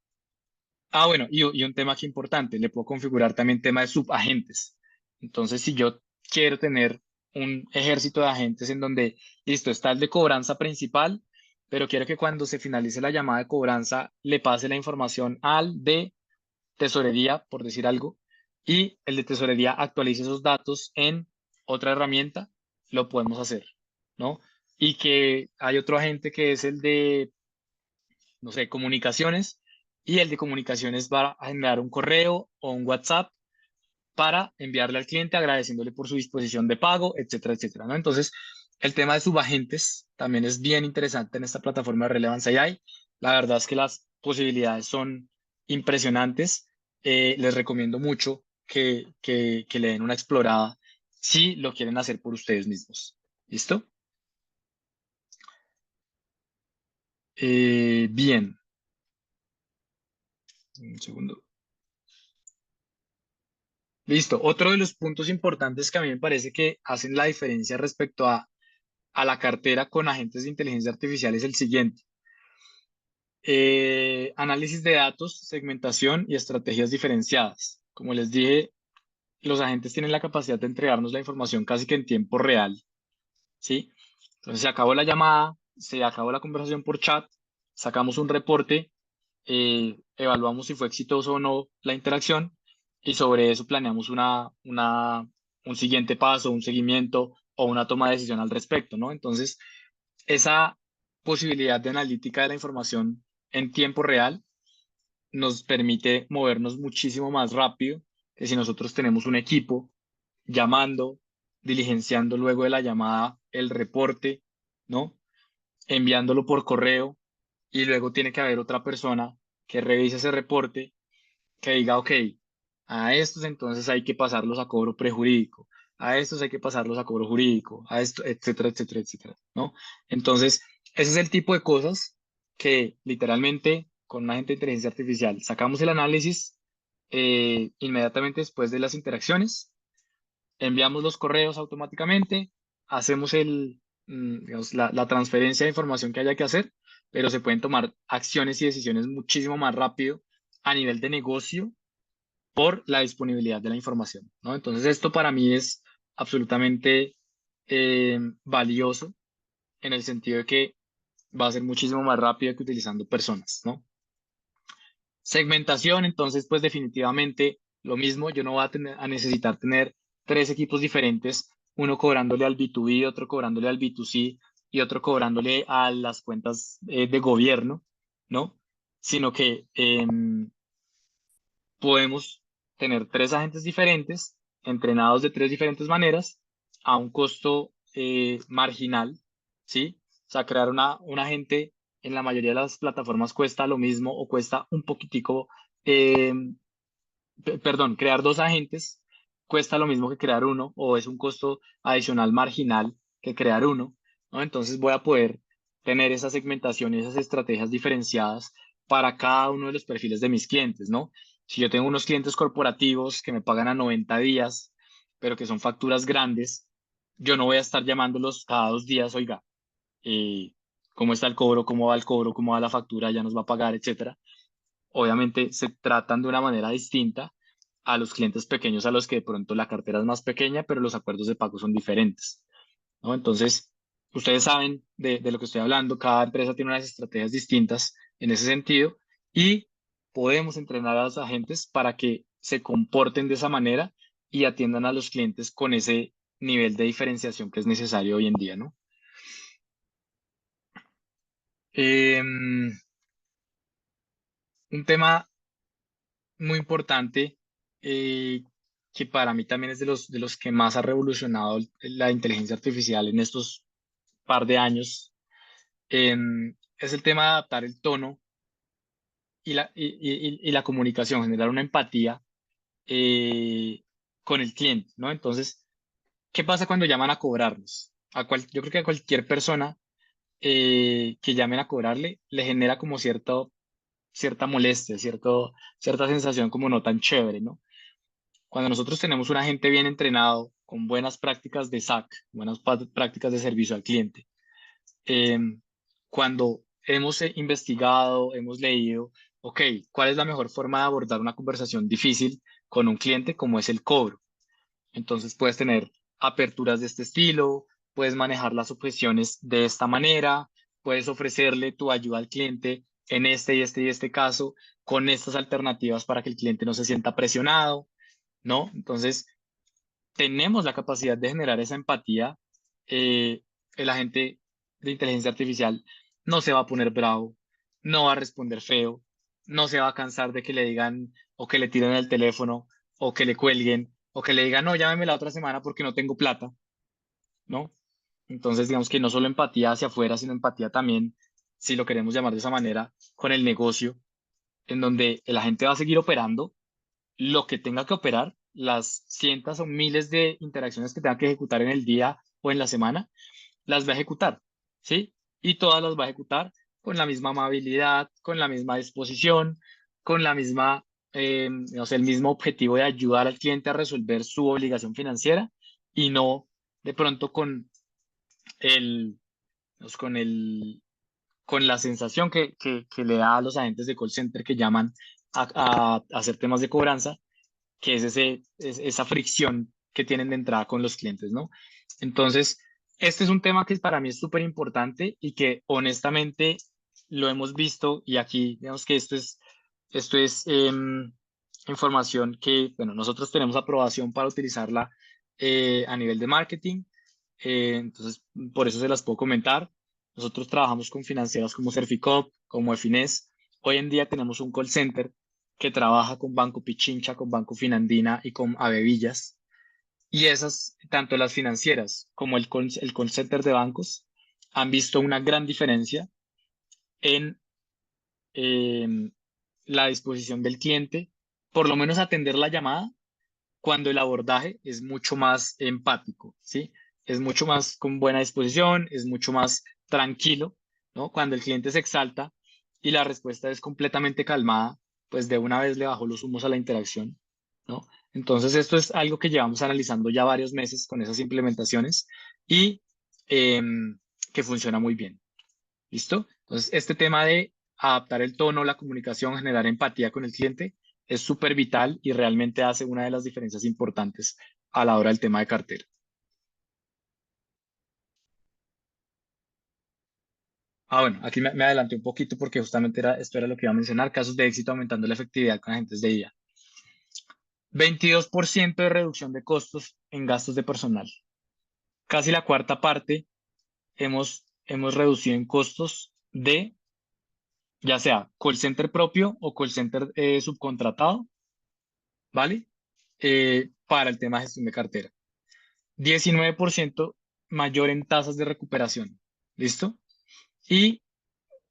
Speaker 2: Ah, bueno, y un tema aquí importante, le puedo configurar también tema de subagentes. Entonces, si yo quiero tener un ejército de agentes en donde, listo, está el de cobranza principal, pero quiero que cuando se finalice la llamada de cobranza le pase la información al de tesorería, por decir algo, y el de tesorería actualice esos datos en otra herramienta, lo podemos hacer, ¿no? Y que hay otro agente que es el de, no sé, comunicaciones, y el de comunicaciones va a generar un correo o un WhatsApp para enviarle al cliente agradeciéndole por su disposición de pago, etcétera, etcétera, ¿no? Entonces, el tema de subagentes también es bien interesante en esta plataforma de Relevance AI. La verdad es que las posibilidades son impresionantes. Les recomiendo mucho que le den una explorada si lo quieren hacer por ustedes mismos. ¿Listo? Bien. Un segundo. Listo. Otro de los puntos importantes que a mí me parece que hacen la diferencia respecto a la cartera con agentes de inteligencia artificial es el siguiente. Análisis de datos, segmentación y estrategias diferenciadas. Como les dije, los agentes tienen la capacidad de entregarnos la información casi que en tiempo real, ¿sí? Entonces se acabó la llamada, se acabó la conversación por chat, sacamos un reporte, evaluamos si fue exitoso o no la interacción y sobre eso planeamos un siguiente paso, un seguimiento o una toma de decisión al respecto, ¿no? Entonces, esa posibilidad de analítica de la información en tiempo real nos permite movernos muchísimo más rápido que si nosotros tenemos un equipo llamando, diligenciando luego de la llamada el reporte, ¿no? Enviándolo por correo y luego tiene que haber otra persona que revise ese reporte, que diga, ok, a estos entonces hay que pasarlos a cobro prejurídico, a estos hay que pasarlos a cobro jurídico, a esto, etcétera, etcétera, etcétera, ¿no? Entonces, ese es el tipo de cosas que literalmente con una agente de inteligencia artificial sacamos el análisis inmediatamente después de las interacciones, enviamos los correos automáticamente, hacemos digamos, la transferencia de información que haya que hacer, pero se pueden tomar acciones y decisiones muchísimo más rápido a nivel de negocio por la disponibilidad de la información, ¿no? Entonces, esto para mí es absolutamente valioso en el sentido de que va a ser muchísimo más rápido que utilizando personas, ¿no? Segmentación, entonces, pues definitivamente lo mismo, yo no voy a necesitar tener tres equipos diferentes, uno cobrándole al B2B, otro cobrándole al B2C y otro cobrándole a las cuentas de gobierno, ¿no? Sino que podemos tener tres agentes diferentes, entrenados de tres diferentes maneras, a un costo marginal, ¿sí? O sea, crear un agente en la mayoría de las plataformas cuesta lo mismo o cuesta un poquitico, eh, perdón, crear dos agentes cuesta lo mismo que crear uno o es un costo adicional marginal que crear uno, ¿no? Entonces voy a poder tener esa segmentación y esas estrategias diferenciadas para cada uno de los perfiles de mis clientes, ¿no? Si yo tengo unos clientes corporativos que me pagan a 90 días, pero que son facturas grandes, yo no voy a estar llamándolos cada 2 días, oiga, eh, ¿cómo está el cobro? ¿Cómo va el cobro? ¿Cómo va la factura? ¿Ya nos va a pagar? Etcétera. Obviamente se tratan de una manera distinta a los clientes pequeños a los que de pronto la cartera es más pequeña, pero los acuerdos de pago son diferentes, ¿no? Entonces, ustedes saben de lo que estoy hablando, cada empresa tiene unas estrategias distintas en ese sentido y podemos entrenar a los agentes para que se comporten de esa manera y atiendan a los clientes con ese nivel de diferenciación que es necesario hoy en día, ¿no? Un tema muy importante que para mí también es de los que más ha revolucionado la inteligencia artificial en estos par de años, es el tema de adaptar el tono y la comunicación, generar una empatía eh, con el cliente, ¿no? Entonces, ¿qué pasa cuando llaman a cobrarnos? Yo creo que a cualquier persona que llamen a cobrarle le genera como cierta molestia, cierta sensación como no tan chévere, ¿no? Cuando nosotros tenemos un agente bien entrenado, con buenas prácticas de SAC, prácticas de servicio al cliente, eh, cuando hemos investigado, hemos leído, ok, ¿cuál es la mejor forma de abordar una conversación difícil con un cliente como es el cobro? Entonces puedes tener aperturas de este estilo, puedes manejar las objeciones de esta manera, puedes ofrecerle tu ayuda al cliente en este y este y este caso con estas alternativas para que el cliente no se sienta presionado, ¿no? Entonces, tenemos la capacidad de generar esa empatía. eh, el agente de inteligencia artificial no se va a poner bravo, no va a responder feo, no se va a cansar de que le digan o que le tiren el teléfono o que le cuelguen o que le digan, no, llámeme la otra semana porque no tengo plata, ¿no? Entonces, digamos que no solo empatía hacia afuera, sino empatía también, si lo queremos llamar de esa manera, con el negocio, en donde el agente va a seguir operando lo que tenga que operar, las cientos o miles de interacciones que tenga que ejecutar en el día o en la semana, las va a ejecutar, ¿sí? Y todas las va a ejecutar con la misma amabilidad, con la misma disposición, con la misma, no sé, el mismo objetivo de ayudar al cliente a resolver su obligación financiera y no de pronto el, pues, con la sensación que le da a los agentes de call center que llaman a hacer temas de cobranza, que es esa fricción que tienen de entrada con los clientes, ¿no? Entonces, este es un tema que para mí es súper importante y que honestamente lo hemos visto y aquí, digamos que esto es información que, bueno, nosotros tenemos aprobación para utilizarla a nivel de marketing, entonces por eso se las puedo comentar. Nosotros trabajamos con financieras como Cerficop, como Efines. Hoy en día tenemos un call center que trabaja con Banco Pichincha, con Banco Finandina y con Avevillas. Y esas, tanto las financieras como el call center de bancos, han visto una gran diferencia en eh, la disposición del cliente, por lo menos atender la llamada cuando el abordaje es mucho más empático, ¿sí? Es mucho más con buena disposición, es mucho más tranquilo, ¿no? Cuando el cliente se exalta y la respuesta es completamente calmada, pues de una vez le bajó los humos a la interacción, ¿no? Entonces, esto es algo que llevamos analizando ya varios meses con esas implementaciones y que funciona muy bien. ¿Listo? Entonces, este tema de adaptar el tono, la comunicación, generar empatía con el cliente es súper vital y realmente hace una de las diferencias importantes a la hora del tema de cartera. Bueno, aquí me adelanté un poquito porque justamente esto era lo que iba a mencionar, casos de éxito aumentando la efectividad con agentes de IA. 22% de reducción de costos en gastos de personal. Casi la cuarta parte hemos reducido en costos de ya sea call center propio o call center subcontratado, ¿vale? Para el tema de gestión de cartera. 19% mayor en tasas de recuperación. ¿Listo? Y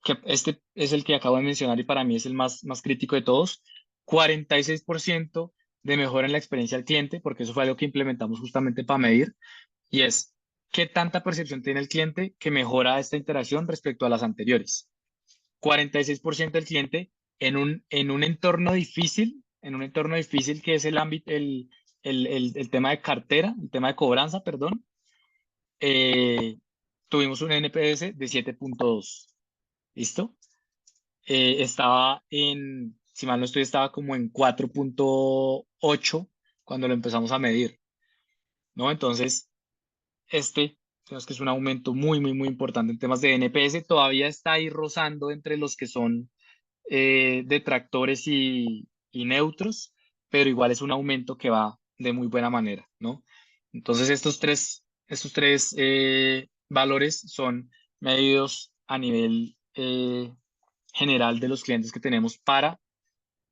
Speaker 2: que este es el que acabo de mencionar y para mí es el más crítico de todos. 46% de mejora en la experiencia del cliente, porque eso fue algo que implementamos justamente para medir, y es qué tanta percepción tiene el cliente que mejora esta interacción respecto a las anteriores. 46% del cliente en un entorno difícil, que es el ámbito, el tema de cartera, el tema de cobranza, perdón, eh, tuvimos un NPS de 7.2. ¿Listo? Si mal no estoy, estaba como en 4.8 cuando lo empezamos a medir, ¿no? Entonces, creo que es un aumento muy, muy, muy importante en temas de NPS. Todavía está ahí rozando entre los que son detractores y neutros, pero igual es un aumento que va de muy buena manera, ¿no? Entonces, estos tres valores son medidos a nivel general de los clientes que tenemos para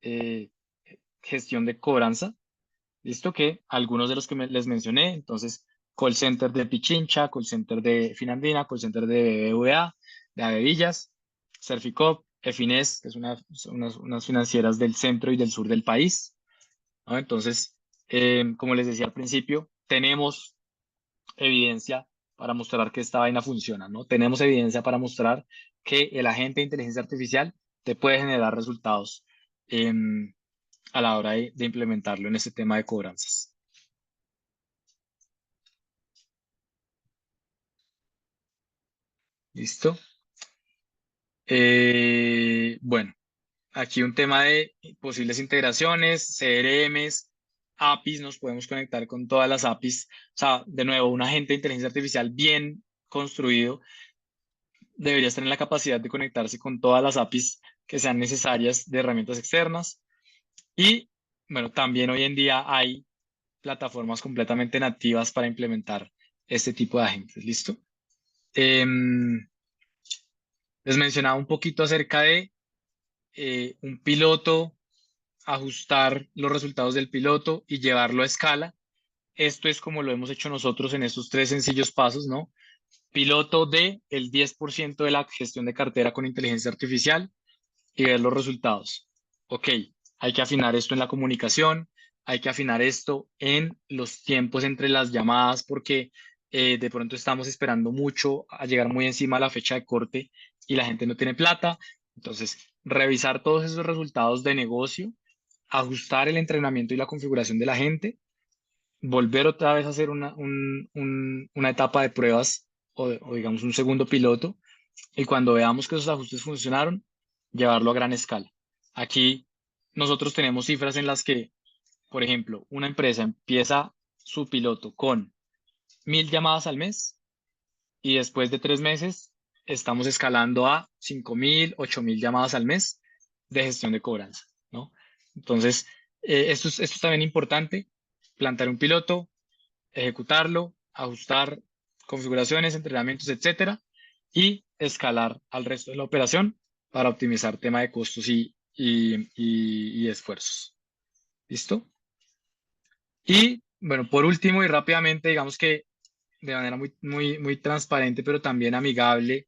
Speaker 2: eh, gestión de cobranza. Listo que algunos de los que les mencioné, entonces, call center de Pichincha, call center de Finandina, call center de BBVA, de Avevillas, Cerficop, Efines, que es unas financieras del centro y del sur del país, ¿no? Entonces, como les decía al principio, tenemos evidencia para mostrar que esta vaina funciona, ¿no? Tenemos evidencia para mostrar que el agente de inteligencia artificial te puede generar resultados a la hora de implementarlo en este tema de cobranzas. ¿Listo? Bueno, aquí un tema de posibles integraciones, CRMs, APIs, nos podemos conectar con todas las APIs. O sea, de nuevo, un agente de inteligencia artificial bien construido debería tener la capacidad de conectarse con todas las APIs que sean necesarias de herramientas externas. Y bueno, también hoy en día hay plataformas completamente nativas para implementar este tipo de agentes. ¿Listo? Em, Les mencionaba un poquito acerca de un piloto, ajustar los resultados del piloto y llevarlo a escala. Esto es como lo hemos hecho nosotros en estos tres sencillos pasos, ¿no? Piloto de el 10% de la gestión de cartera con inteligencia artificial y ver los resultados. Ok, hay que afinar esto en la comunicación, hay que afinar esto en los tiempos entre las llamadas porque de pronto estamos esperando mucho a llegar muy encima a la fecha de corte y la gente no tiene plata. Entonces, revisar todos esos resultados de negocio, ajustar el entrenamiento y la configuración de la gente, volver otra vez a hacer una etapa de pruebas o digamos un segundo piloto y cuando veamos que esos ajustes funcionaron, llevarlo a gran escala. Aquí nosotros tenemos cifras en las que, por ejemplo, una empresa empieza su piloto con 1.000 llamadas al mes y después de 3 meses estamos escalando a 5.000, 8.000 llamadas al mes de gestión de cobranza, ¿no? Entonces, esto es también importante, plantar un piloto, ejecutarlo, ajustar configuraciones, entrenamientos, etcétera, y escalar al resto de la operación para optimizar tema de costos y esfuerzos. ¿Listo? Y bueno, por último y rápidamente, digamos que de manera muy transparente, pero también amigable,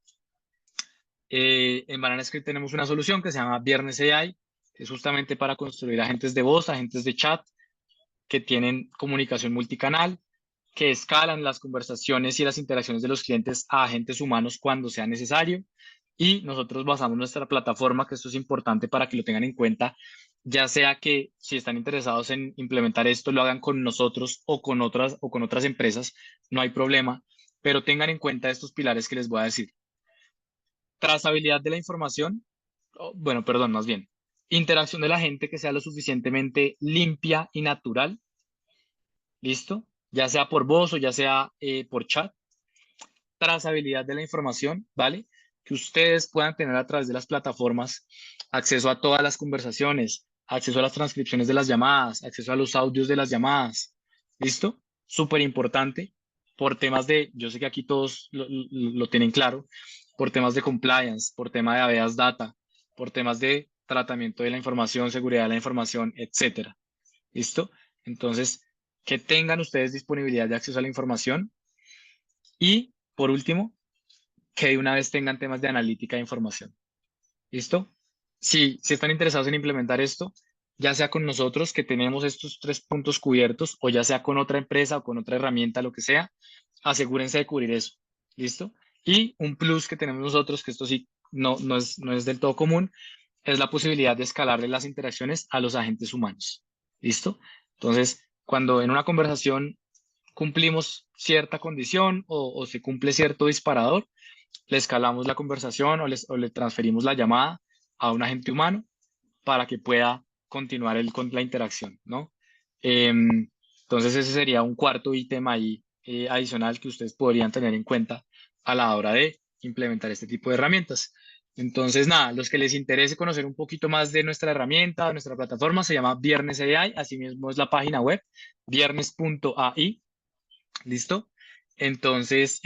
Speaker 2: en Banana Script tenemos una solución que se llama Viernes AI, que es justamente para construir agentes de voz, agentes de chat, que tienen comunicación multicanal, que escalan las conversaciones y las interacciones de los clientes a agentes humanos cuando sea necesario. Y nosotros basamos nuestra plataforma, que esto es importante para que lo tengan en cuenta, ya sea que si están interesados en implementar esto, lo hagan con nosotros o con otras empresas, no hay problema, pero tengan en cuenta estos pilares que les voy a decir. Trazabilidad de la información, bueno, perdón, más bien, interacción de la gente que sea lo suficientemente limpia y natural. ¿Listo? Ya sea por voz o ya sea por chat. Trazabilidad de la información, ¿vale? Que ustedes puedan tener a través de las plataformas acceso a todas las conversaciones, acceso a las transcripciones de las llamadas, acceso a los audios de las llamadas. ¿Listo? Súper importante por temas de, yo sé que aquí todos lo tienen claro, por temas de compliance, por tema de habeas data, por temas de tratamiento de la información, seguridad de la información, etcétera. ¿Listo? Entonces, que tengan ustedes disponibilidad de acceso a la información y, por último, que de una vez tengan temas de analítica de información. ¿Listo? Si están interesados en implementar esto, ya sea con nosotros que tenemos estos 3 puntos cubiertos o ya sea con otra empresa o con otra herramienta, lo que sea, asegúrense de cubrir eso. ¿Listo? Y un plus que tenemos nosotros, que esto sí no es del todo común, es la posibilidad de escalarle las interacciones a los agentes humanos. ¿Listo? Entonces, cuando en una conversación cumplimos cierta condición o se cumple cierto disparador, le escalamos la conversación o le transferimos la llamada a un agente humano para que pueda continuar con la interacción, ¿no? Entonces ese sería un cuarto ítem ahí adicional que ustedes podrían tener en cuenta a la hora de implementar este tipo de herramientas. Entonces, nada, los que les interese conocer un poquito más de nuestra herramienta, de nuestra plataforma, se llama Viernes AI, así mismo es la página web, viernes.ai. ¿Listo? Entonces,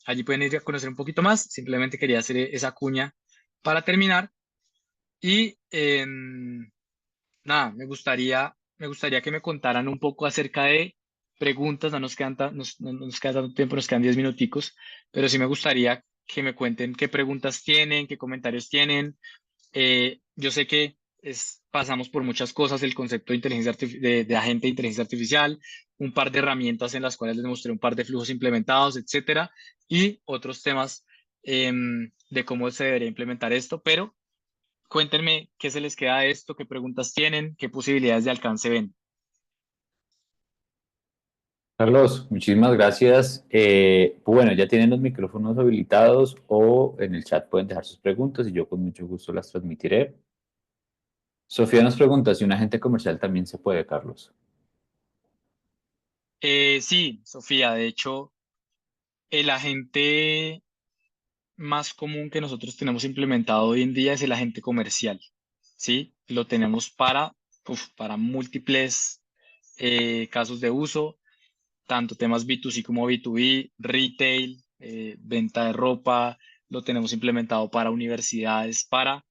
Speaker 2: allí pueden ir a conocer un poquito más. Simplemente quería hacer esa cuña para terminar. Y nada, me gustaría que me contaran un poco acerca de preguntas. No nos quedan, no nos queda tanto tiempo, nos quedan 10 minuticos, pero sí me gustaría que me cuenten qué preguntas tienen, qué comentarios tienen. Yo sé que pasamos por muchas cosas, el concepto de de agente de inteligencia artificial, un par de herramientas en las cuales les mostré un par de flujos implementados, etcétera, y otros temas de cómo se debería implementar esto, pero cuéntenme qué se les queda de esto, qué preguntas tienen, qué posibilidades de alcance ven.
Speaker 1: Carlos, muchísimas gracias. Bueno, ya tienen los micrófonos habilitados o en el chat pueden dejar sus preguntas y yo con mucho gusto las transmitiré. Sofía nos pregunta si un agente comercial también se puede, Carlos.
Speaker 2: Sí, Sofía, de hecho, el agente más común que nosotros tenemos implementado hoy en día es el agente comercial, ¿sí? Lo tenemos para múltiples casos de uso, tanto temas B2C como B2B, retail, venta de ropa, lo tenemos implementado para universidades, para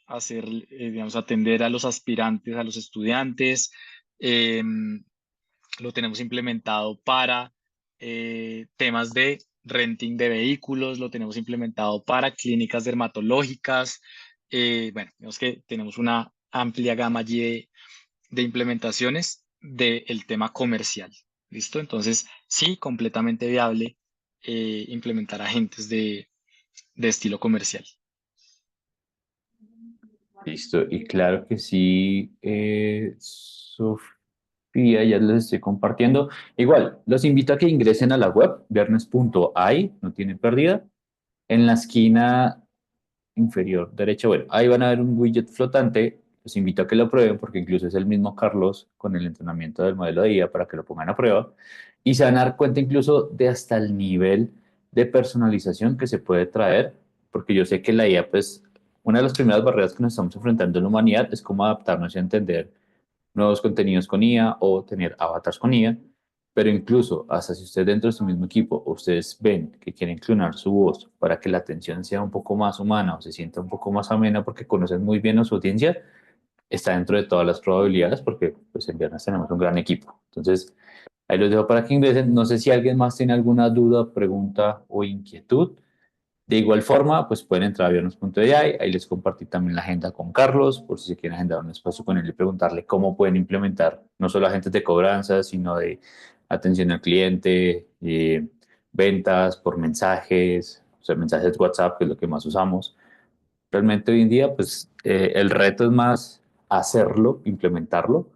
Speaker 2: hacer, digamos, atender a los aspirantes, a los estudiantes. Lo tenemos implementado para temas de renting de vehículos, lo tenemos implementado para clínicas dermatológicas. Bueno, digamos que tenemos una amplia gama allí de implementaciones del tema comercial. ¿Listo? Entonces, sí, completamente viable implementar agentes de estilo comercial.
Speaker 1: Listo, y claro que sí, Sofía, ya les estoy compartiendo. Igual, los invito a que ingresen a la web, viernes.ai, no tiene pérdida. En la esquina inferior derecha, bueno, ahí van a ver un widget flotante. Los invito a que lo prueben porque incluso es el mismo Carlos con el entrenamiento del modelo de IA para que lo pongan a prueba. Y se van a dar cuenta incluso de hasta el nivel de personalización que se puede traer, porque yo sé que la IA, pues, una de las primeras barreras que nos estamos enfrentando en la humanidad es cómo adaptarnos y entender nuevos contenidos con IA o tener avatars con IA, pero incluso hasta si ustedes dentro de su mismo equipo, ustedes ven que quieren clonar su voz para que la atención sea un poco más humana o se sienta un poco más amena porque conocen muy bien a su audiencia, está dentro de todas las probabilidades porque pues en Viernes tenemos un gran equipo. Entonces, ahí los dejo para que ingresen. No sé si alguien más tiene alguna duda, pregunta o inquietud. De igual forma, pues pueden entrar a viernes.ai, ahí les compartí también la agenda con Carlos, por si se quieren agendar un espacio con él y preguntarle cómo pueden implementar no solo agentes de cobranza, sino de atención al cliente, ventas por mensajes, o sea, mensajes WhatsApp, que es lo que más usamos. Realmente hoy en día, pues el reto es más hacerlo, implementarlo,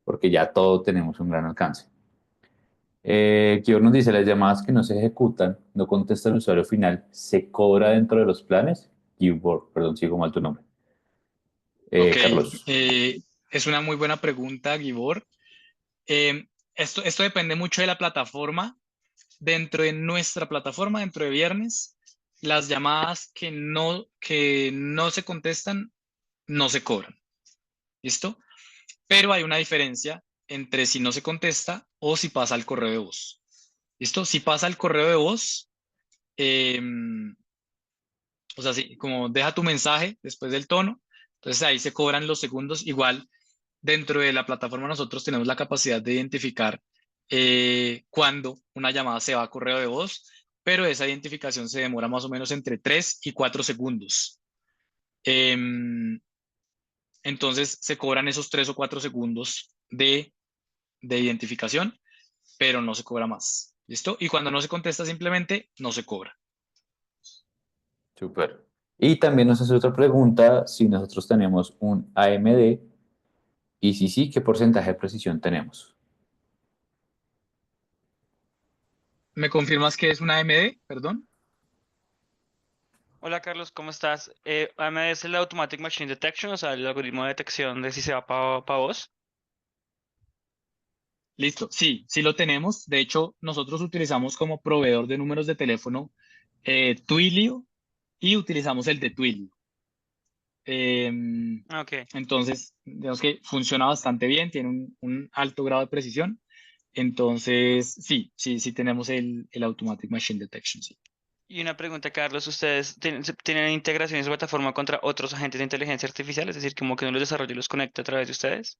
Speaker 1: porque ya todo tenemos un gran alcance. Kior nos dice, las llamadas que no se ejecutan, no contesta el usuario final, ¿se cobra dentro de los planes? Gibor, perdón, sigo mal tu nombre.
Speaker 2: Ok,
Speaker 1: Carlos.
Speaker 2: es una muy buena pregunta, Gibor. Esto depende mucho de la plataforma. Dentro de nuestra plataforma, dentro de Viernes, las llamadas que no se contestan no se cobran. ¿Listo? Pero hay una diferencia entre si no se contesta o si pasa al correo de voz. ¿Listo? Si pasa al correo de voz, eh, o sea, si, como deja tu mensaje después del tono, entonces ahí se cobran los segundos. Igual dentro de la plataforma nosotros tenemos la capacidad de identificar cuándo una llamada se va a correo de voz, pero esa identificación se demora más o menos entre 3 y 4 segundos. Em, entonces se cobran esos 3 o 4 segundos de identificación, pero no se cobra más. ¿Listo? Y cuando no se contesta simplemente, no se cobra.
Speaker 1: Súper. Y también nos hace otra pregunta, si nosotros tenemos un AMD y si sí, ¿qué porcentaje de precisión tenemos?
Speaker 2: ¿Me confirmas que es una AMD? Perdón.
Speaker 3: Hola Carlos, ¿cómo estás? AMD es el Automatic Machine Detection, o sea, el algoritmo de detección de si se va para vos.
Speaker 2: Listo. Sí, sí lo tenemos. De hecho, nosotros utilizamos como proveedor de números de teléfono Twilio y utilizamos el de Twilio.
Speaker 3: Ok.
Speaker 2: Entonces, digamos que funciona bastante bien, tiene un alto grado de precisión. Entonces, sí, sí, sí tenemos el Automatic Machine Detection, sí.
Speaker 3: Y una pregunta, Carlos, ¿ustedes tienen integración en su plataforma contra otros agentes de inteligencia artificial? Es decir, como que uno los desarrolla y los conecta a través de ustedes.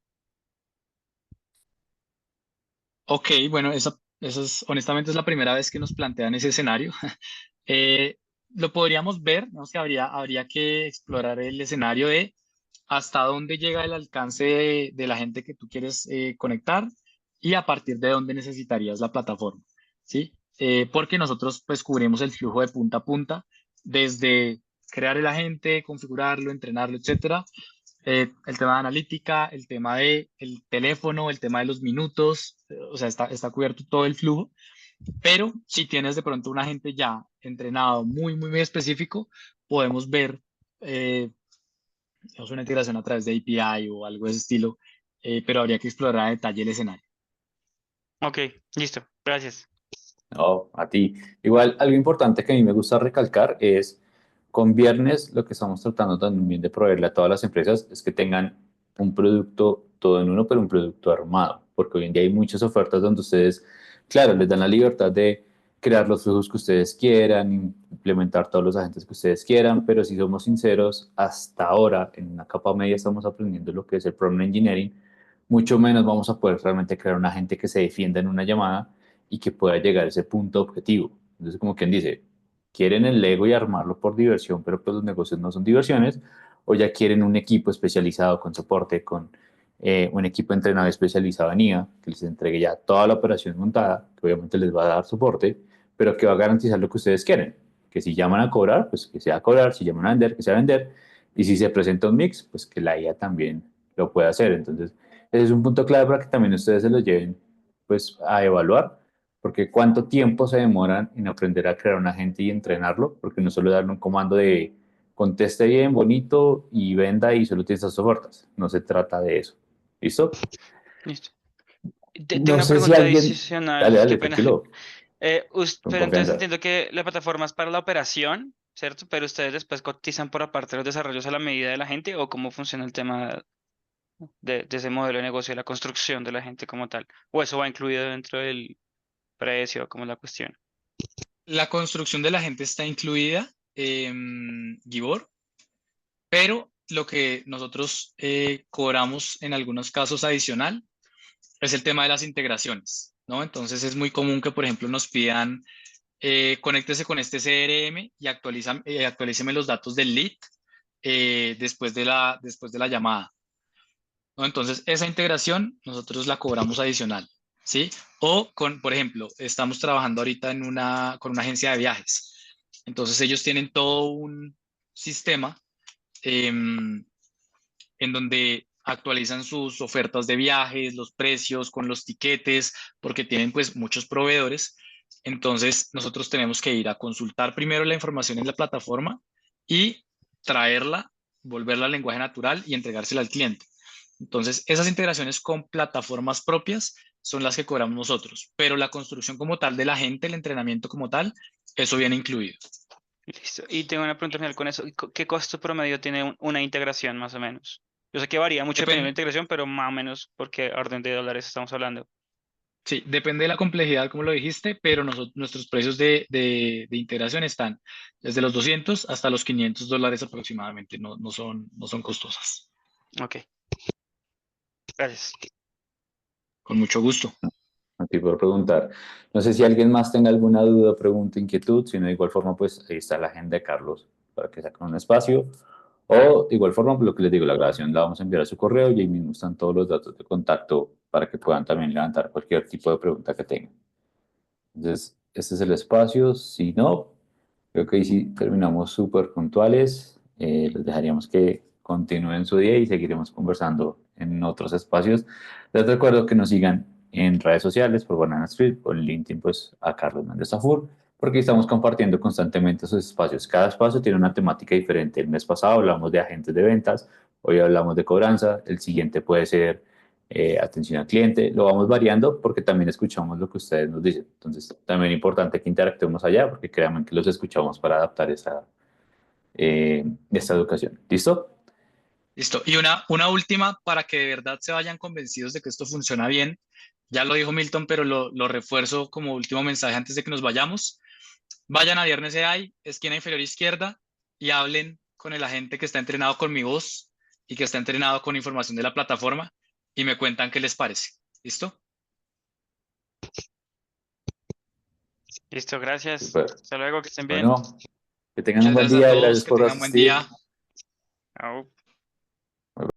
Speaker 2: Ok, bueno, esa es, honestamente es la primera vez que nos plantean ese escenario. Eh, lo podríamos ver, digamos que habría que explorar el escenario de hasta dónde llega el alcance de la gente que tú quieres conectar y a partir de dónde necesitarías la plataforma, ¿sí? Porque nosotros pues cubrimos el flujo de punta a punta desde crear el agente, configurarlo, entrenarlo, etcétera. El tema de analítica, el tema de el teléfono, el tema de los minutos, o sea, está cubierto todo el flujo. Pero si tienes de pronto un agente ya entrenado muy específico, podemos ver digamos, una integración a través de API o algo de ese estilo, pero habría que explorar a detalle el escenario.
Speaker 3: Ok, listo. Gracias.
Speaker 1: No, a ti. Igual, algo importante que a mí me gusta recalcar es, con Viernes lo que estamos tratando también de proveerle a todas las empresas es que tengan un producto todo en uno, pero un producto armado, porque hoy en día hay muchas ofertas donde ustedes, claro, les dan la libertad de crear los flujos que ustedes quieran, implementar todos los agentes que ustedes quieran, pero si somos sinceros, hasta ahora en una capa media estamos aprendiendo lo que es el Prompt Engineering, mucho menos vamos a poder realmente crear un agente que se defienda en una llamada y que pueda llegar a ese punto objetivo. Entonces, como quien dice, quieren el Lego y armarlo por diversión, pero pues los negocios no son diversiones, o ya quieren un equipo especializado con soporte, con un equipo entrenado especializado en IA, que les entregue ya toda la operación montada, que obviamente les va a dar soporte, pero que va a garantizar lo que ustedes quieren. Que si llaman a cobrar, pues que sea a cobrar, si llaman a vender, que sea a vender, y si se presenta un mix, pues que la IA también lo pueda hacer. Entonces, ese es un punto clave para que también ustedes se lo lleven pues a evaluar, porque cuánto tiempo se demoran en aprender a crear un agente y entrenarlo, porque no solo darle un comando de conteste bien, bonito y venda y solo tienes estas ofertas. No se trata de eso. ¿Listo?
Speaker 3: Listo. Tengo
Speaker 1: No
Speaker 3: una
Speaker 1: sé si
Speaker 3: pregunta
Speaker 1: alguien...
Speaker 3: adicional,
Speaker 1: Dale,
Speaker 3: qué
Speaker 1: dale,
Speaker 3: pena.
Speaker 1: tranquilo, con
Speaker 3: Pero entonces
Speaker 1: confianza.
Speaker 3: entiendo que la plataforma es para la operación, ¿cierto? Pero ustedes después cotizan por aparte los desarrollos a la medida de la gente o cómo funciona el tema de ese modelo de negocio, de la construcción de la gente como tal. O eso va incluido dentro del precio, como es la cuestión.
Speaker 2: La construcción de la gente está incluida, Gibor, pero lo que nosotros cobramos en algunos casos adicional es el tema de las integraciones, ¿no? Entonces es muy común que, por ejemplo, nos pidan, conéctese con este CRM y actualíceme los datos del lead después de la llamada, ¿no? Entonces esa integración nosotros la cobramos adicional, ¿sí? O con, por ejemplo, estamos trabajando ahorita con una agencia de viajes. Entonces ellos tienen todo un sistema em, en donde actualizan sus ofertas de viajes, los precios con los tiquetes, porque tienen pues muchos proveedores. Entonces nosotros tenemos que ir a consultar primero la información en la plataforma y traerla, volverla a lenguaje natural y entregársela al cliente. Entonces esas integraciones con plataformas propias son las que cobramos nosotros, pero la construcción como tal de la gente, el entrenamiento como tal, eso viene incluido.
Speaker 3: Listo. Y tengo una pregunta final con eso. ¿Qué costo promedio tiene una integración más o menos? Yo sé que varía mucho dependiendo de la
Speaker 2: Depende,
Speaker 3: integración, pero más o menos por qué orden de dólares estamos hablando.
Speaker 2: Sí, depende de la complejidad, como lo dijiste, pero nuestros precios de integración están desde los 200 hasta los $500 aproximadamente, no son costosas.
Speaker 3: Ok, gracias.
Speaker 2: Con mucho gusto.
Speaker 1: A ti por preguntar. No sé si alguien más tenga alguna duda, pregunta, inquietud, si no, de igual forma, pues ahí está la agenda de Carlos para que saquen un espacio. O de igual forma, pues, lo que les digo, la grabación la vamos a enviar a su correo y ahí mismo están todos los datos de contacto para que puedan también levantar cualquier tipo de pregunta que tengan. Entonces, este es el espacio. Si no, creo que ahí sí terminamos súper puntuales. Les dejaríamos que continúen su día y seguiremos conversando en otros espacios. Les recuerdo que nos sigan en redes sociales por Banana Street, por LinkedIn, pues a Carlos Méndez Zafur, porque estamos compartiendo constantemente esos espacios. Cada espacio tiene una temática diferente. El mes pasado hablamos de agentes de ventas, hoy hablamos de cobranza, el siguiente puede ser atención al cliente, lo vamos variando porque también escuchamos lo que ustedes nos dicen. Entonces, también es importante que interactuemos allá porque créanme que los escuchamos para adaptar esta educación. ¿Listo?
Speaker 2: Listo. Y una última para que de verdad se vayan convencidos de que esto funciona bien. Ya lo dijo Milton, pero lo refuerzo como último mensaje antes de que nos vayamos. Vayan a Viernes AI, esquina inferior izquierda, y hablen con el agente que está entrenado con mi voz y que está entrenado con información de la plataforma y me cuentan qué les parece. ¿Listo?
Speaker 3: Listo, gracias.
Speaker 1: Super.
Speaker 3: Hasta luego, que estén bien.
Speaker 1: Bueno, que tengan un
Speaker 2: Muchas
Speaker 1: buen
Speaker 2: gracias a
Speaker 1: día.
Speaker 2: todos,
Speaker 1: Gracias
Speaker 2: que
Speaker 1: por
Speaker 2: tengan buen día.
Speaker 1: asistir.
Speaker 3: Chao.